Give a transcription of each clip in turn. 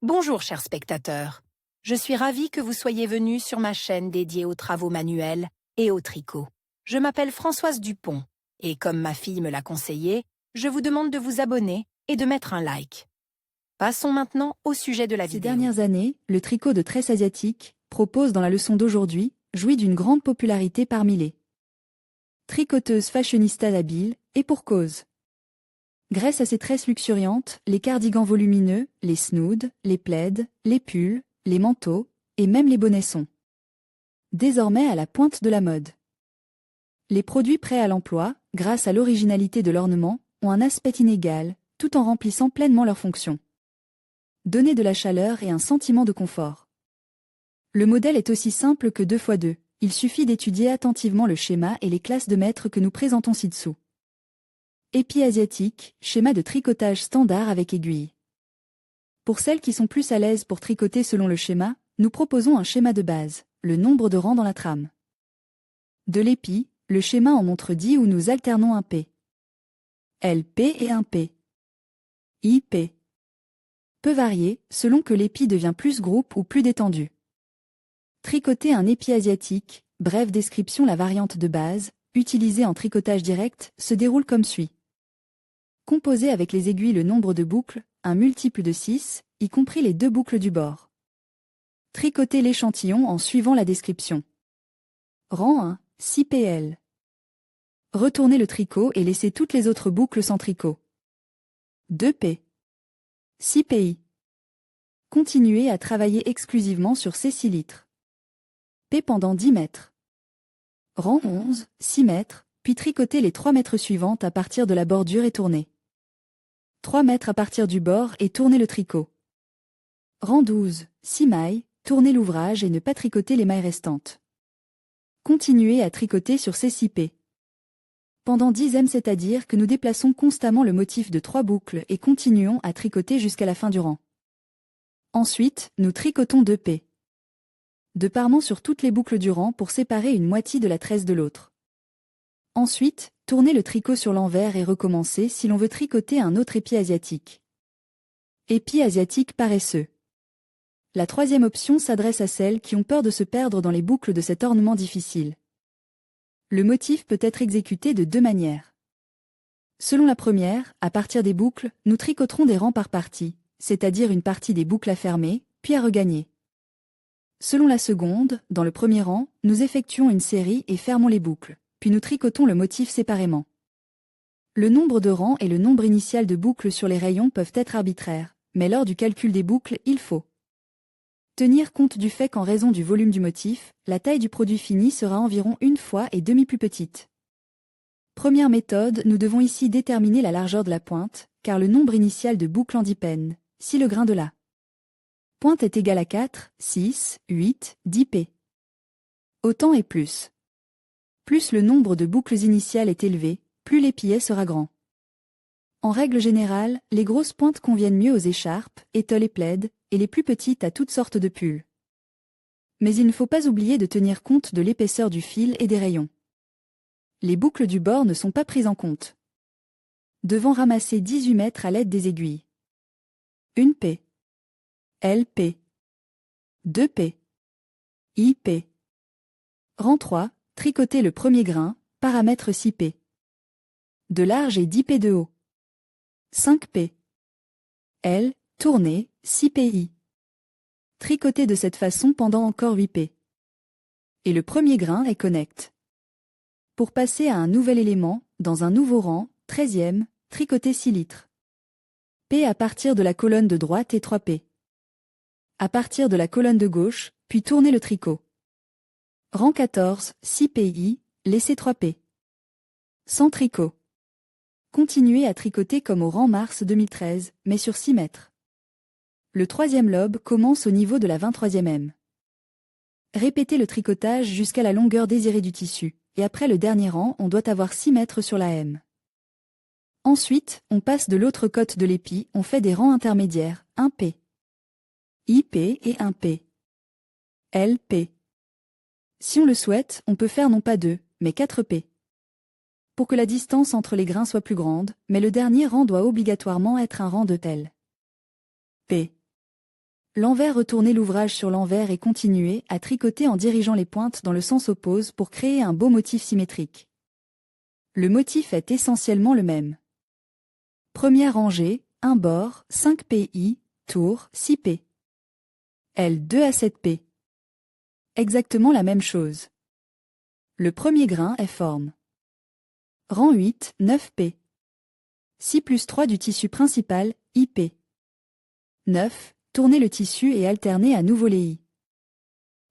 Bonjour chers spectateurs, je suis ravie que vous soyez venus sur ma chaîne dédiée aux travaux manuels et au tricot. Je m'appelle Françoise Dupont et comme ma fille me l'a conseillé, je vous demande de vous abonner et de mettre un like. Passons maintenant au sujet de la Ces vidéo. dernières années, le tricot de tresse asiatique, propose dans la leçon d'aujourd'hui, jouit d'une grande popularité parmi les tricoteuses fashionistas habiles, et pour cause. Grâce à ces tresses luxuriantes, les cardigans volumineux, les snoods, les plaids, les pulls, les manteaux, et même les bonnets sont désormais à la pointe de la mode. Les produits prêts à l'emploi, grâce à l'originalité de l'ornement, ont un aspect inégal, tout en remplissant pleinement leurs fonctions. Donner de la chaleur et un sentiment de confort. Le modèle est aussi simple que 2x2, il suffit d'étudier attentivement le schéma et les classes de mètres que nous présentons ci-dessous. Épi asiatique, schéma de tricotage standard avec aiguille. Pour celles qui sont plus à l'aise pour tricoter selon le schéma, nous proposons un schéma de base, le nombre de rangs dans la trame. De l'épi, le schéma en montre 10 où nous alternons un P, LP et un P, IP. Peut varier, selon que l'épi devient plus groupe ou plus détendu. Tricoter un épi asiatique, brève description. La variante de base, utilisée en tricotage direct, se déroule comme suit. Composer avec les aiguilles le nombre de boucles, un multiple de 6, y compris les 2 boucles du bord. Tricoter l'échantillon en suivant la description. Rang 1, 6 PL. Retourner le tricot et laisser toutes les autres boucles sans tricot. 2 P. 6 PI. Continuer à travailler exclusivement sur ces 6 litres. P pendant 10 mètres. Rang 11, 6 mètres, puis tricoter les 3 mètres suivantes à partir de la bordure et tourner. 3 mètres à partir du bord et tourner le tricot. Rang 12, 6 mailles, tourner l'ouvrage et ne pas tricoter les mailles restantes. Continuer à tricoter sur ces 6 P. Pendant 10 M, c'est-à-dire que nous déplaçons constamment le motif de 3 boucles et continuons à tricoter jusqu'à la fin du rang. Ensuite, nous tricotons 2 P. 2 parements sur toutes les boucles du rang pour séparer une moitié de la tresse de l'autre. Ensuite, tourner le tricot sur l'envers et recommencer si l'on veut tricoter un autre épi asiatique. Épi asiatique paresseux. La troisième option s'adresse à celles qui ont peur de se perdre dans les boucles de cet ornement difficile. Le motif peut être exécuté de 2 manières. Selon la première, à partir des boucles, nous tricoterons des rangs par partie, c'est-à-dire une partie des boucles à fermer, puis à regagner. Selon la seconde, dans le premier rang, nous effectuons une série et fermons les boucles, puis nous tricotons le motif séparément. Le nombre de rangs et le nombre initial de boucles sur les rayons peuvent être arbitraires, mais lors du calcul des boucles, il faut tenir compte du fait qu'en raison du volume du motif, la taille du produit fini sera environ 1,5 fois plus petite. Première méthode, nous devons ici déterminer la largeur de la pointe, car le nombre initial de boucles en dépend. Si le grain de la pointe est égal à 4, 6, 8, 10 P. Autant et plus. Plus le nombre de boucles initiales est élevé, plus l'épiet sera grand. En règle générale, les grosses pointes conviennent mieux aux écharpes, étoles et plaids, et les plus petites à toutes sortes de pulls. Mais il ne faut pas oublier de tenir compte de l'épaisseur du fil et des rayons. Les boucles du bord ne sont pas prises en compte. Devant ramasser 18 mètres à l'aide des aiguilles. 1 P. LP. 2 P. IP. Rang 3, tricoter le premier grain, paramètre 6 P. De large et 10 P de haut. 5 P. L, tourner, 6 PI. Tricoter de cette façon pendant encore 8 P. Et le premier grain est connect. Pour passer à un nouvel élément, dans un nouveau rang, 13e, tricoter 6 litres. P à partir de la colonne de droite et 3 P. À partir de la colonne de gauche, puis tourner le tricot. Rang 14, 6 PI, laissez 3 P. Sans tricot. Continuez à tricoter comme au rang mars 2013, mais sur 6 mètres. Le troisième lobe commence au niveau de la 23e M. Répétez le tricotage jusqu'à la longueur désirée du tissu, et après le dernier rang, on doit avoir 6 mètres sur la M. Ensuite, on passe de l'autre côte de l'épi, on fait des rangs intermédiaires, 1 P. IP et 1 P. LP. Si on le souhaite, on peut faire non pas 2, mais 4 P. Pour que la distance entre les grains soit plus grande, mais le dernier rang doit obligatoirement être un rang de L. P. L'envers, retournez l'ouvrage sur l'envers et continuez à tricoter en dirigeant les pointes dans le sens opposé pour créer un beau motif symétrique. Le motif est essentiellement le même. Première rangée, un bord, 5 PI, tour, 6 P. L 2 à 7 P. Exactement la même chose. Le premier grain est forme. Rang 8, 9 P. 6 plus 3 du tissu principal, IP. 9. Tournez le tissu et alternez à nouveau les I.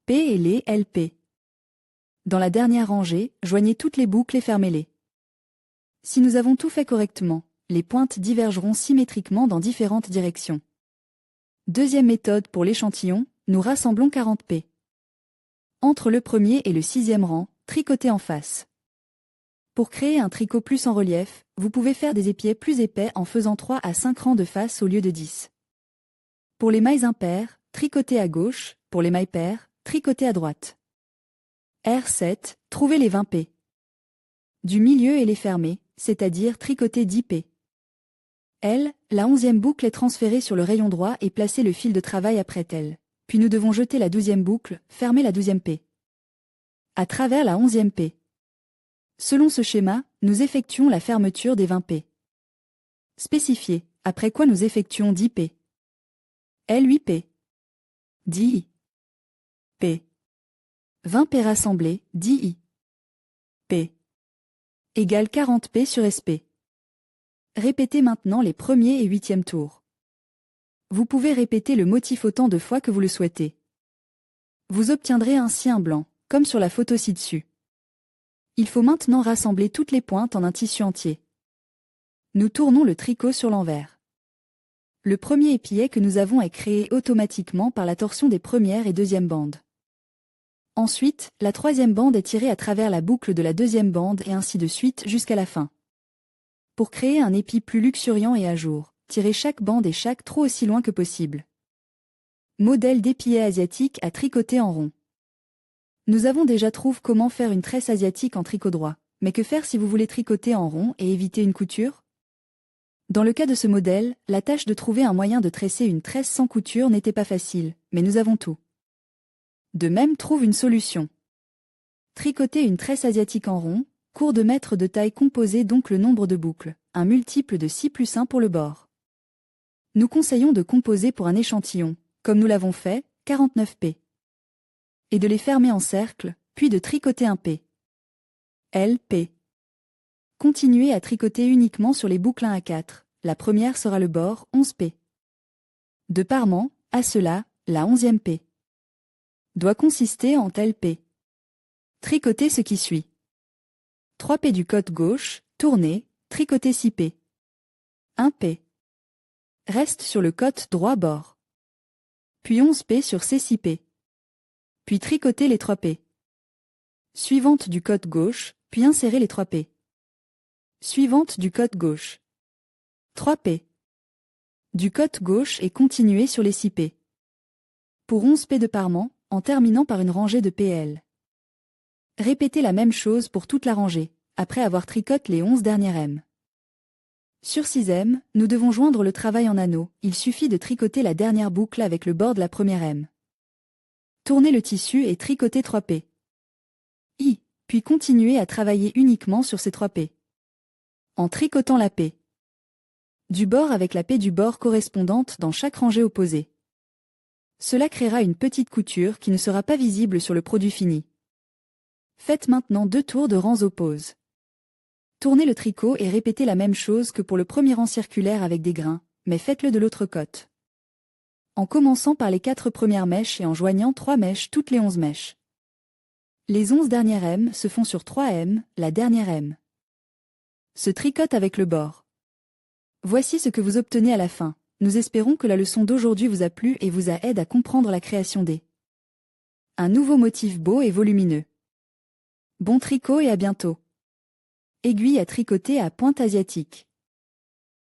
P et les LP. Dans la dernière rangée, joignez toutes les boucles et fermez-les. Si nous avons tout fait correctement, les pointes divergeront symétriquement dans différentes directions. Deuxième méthode pour l'échantillon, nous rassemblons 40 P. Entre le premier et le sixième rang, tricotez en face. Pour créer un tricot plus en relief, vous pouvez faire des épieds plus épais en faisant 3 à 5 rangs de face au lieu de 10. Pour les mailles impaires, tricotez à gauche, pour les mailles paires, tricotez à droite. R7, trouvez les 20 P. Du milieu et les fermer, c'est-à-dire tricoter 10 P. L, la 11e boucle est transférée sur le rayon droit et placez le fil de travail après elle. Puis nous devons jeter la 12e boucle, fermer la 12e P. À travers la 11e P. Selon ce schéma, nous effectuons la fermeture des 20 P. Spécifié, après quoi nous effectuons 10 P. L 8 P. 10 I. P. 20 P rassemblés, 10 I. P. Égale 40 P sur SP. Répétez maintenant les premiers et 8e tours. Vous pouvez répéter le motif autant de fois que vous le souhaitez. Vous obtiendrez ainsi un blanc, comme sur la photo ci-dessus. Il faut maintenant rassembler toutes les pointes en un tissu entier. Nous tournons le tricot sur l'envers. Le premier épieu que nous avons est créé automatiquement par la torsion des premières et deuxième bandes. Ensuite, la troisième bande est tirée à travers la boucle de la deuxième bande et ainsi de suite jusqu'à la fin. Pour créer un épi plus luxuriant et à jour, tirez chaque bande et chaque trou aussi loin que possible. Modèle d'épieu asiatique à tricoter en rond. Nous avons déjà trouvé comment faire une tresse asiatique en tricot droit, mais que faire si vous voulez tricoter en rond et éviter une couture? Dans le cas de ce modèle, la tâche de trouver un moyen de tresser une tresse sans couture n'était pas facile, mais nous avons tout. De même, trouve une solution. Tricoter une tresse asiatique en rond, cours de mètre de taille composé donc le nombre de boucles, un multiple de 6 plus 1 pour le bord. Nous conseillons de composer pour un échantillon, comme nous l'avons fait, 49 P. Et de les fermer en cercle, puis de tricoter un P. L, P. Continuez à tricoter uniquement sur les boucles 1 à 4, la première sera le bord, 11 P. De parement, à cela, la 11e P. Doit consister en tel P. Tricotez ce qui suit. 3 P du côté gauche, tournez, tricotez 6 P. 1 P. Reste sur le côté droit bord. Puis 11 P sur ces 6 P. Puis tricotez les 3 P. Suivante du côté gauche, puis insérez les 3 P. Suivante du côté gauche. 3 P. Du côté gauche et continuez sur les 6 P. Pour 11 P de parement, en terminant par une rangée de PL. Répétez la même chose pour toute la rangée, après avoir tricoté les 11 dernières M. Sur 6e, nous devons joindre le travail en anneau, il suffit de tricoter la dernière boucle avec le bord de la première M. Tournez le tissu et tricotez 3 P. I, puis continuez à travailler uniquement sur ces 3 P. En tricotant la P. Du bord avec la P du bord correspondante dans chaque rangée opposée. Cela créera une petite couture qui ne sera pas visible sur le produit fini. Faites maintenant 2 tours de rangs opposés. Tournez le tricot et répétez la même chose que pour le premier rang circulaire avec des grains, mais faites-le de l'autre côté. En commençant par les 4 premières mèches et en joignant 3 mèches toutes les 11 mèches. Les 11 dernières M se font sur 3 M, la dernière M. Se tricote avec le bord. Voici ce que vous obtenez à la fin. Nous espérons que la leçon d'aujourd'hui vous a plu et vous a aidé à comprendre la création des. Un nouveau motif beau et volumineux. Bon tricot et à bientôt. Aiguille à tricoter à pointe asiatique.